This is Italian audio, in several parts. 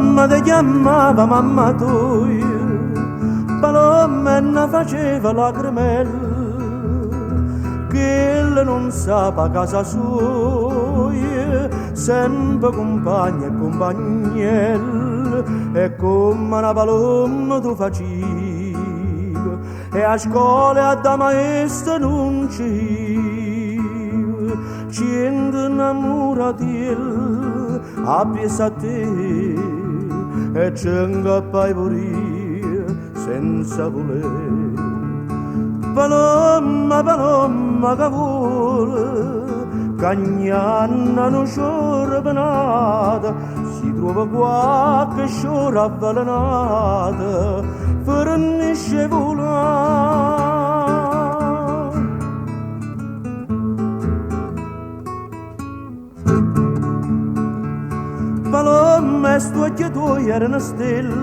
Paloma ti chiamava mamma tua, Paloma ne faceva lacrimelle, che lei non sapeva casa sua, sempre compagna e compagnella, e come una paloma tu facevi, e a scuola da maestra non ci innamorati appiessa a te e ci ingappai pure senza voler. Paloma, paloma che vuole, cagnanna non sciora penata, si trova qualche sciora avvelenata, fornisce volare. Paloma, sto occhi tuoi erano stelle,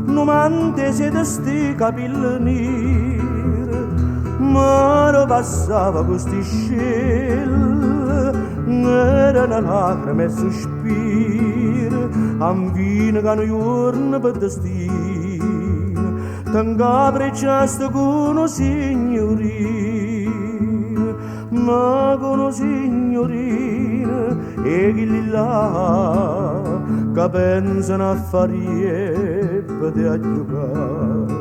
non mantesi di sti capelli neri, ma lo passava con sti scelle, erano lacrime e sospiri, anvino che un giorno per destino, t'incapricciaste con una signorina, ma con una signorina, e chi là che pensano a fare per te a giocare.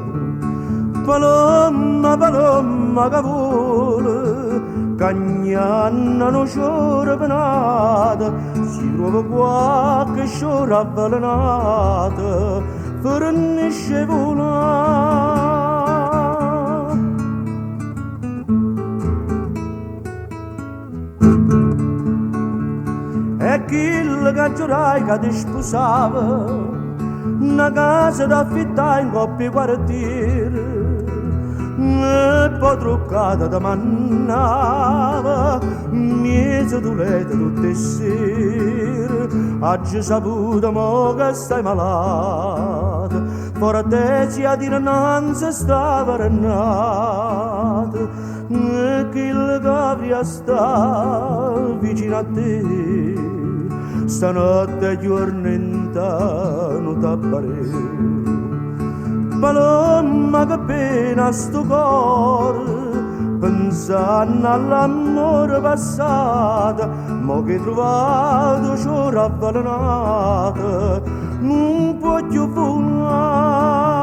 Paloma, paloma che vuole, cagnanna non sciora penata, si trova qualche sciora avvelenata, fornisce volare. E chi che giurai che ti sposava, una casa da affittare in coppie quartiere, e poi truccata da mannava, miezza d'ulete tutte sere, oggi saputo mo che stai malata, forte a dire innanzi stava renata, e chi che avrà sta vicino a te, stanotte giorno non t'appare. Paloma che pena sto cuore, pensando all'amore passato, mo che trovato c'ora avvelenata, non può più volare.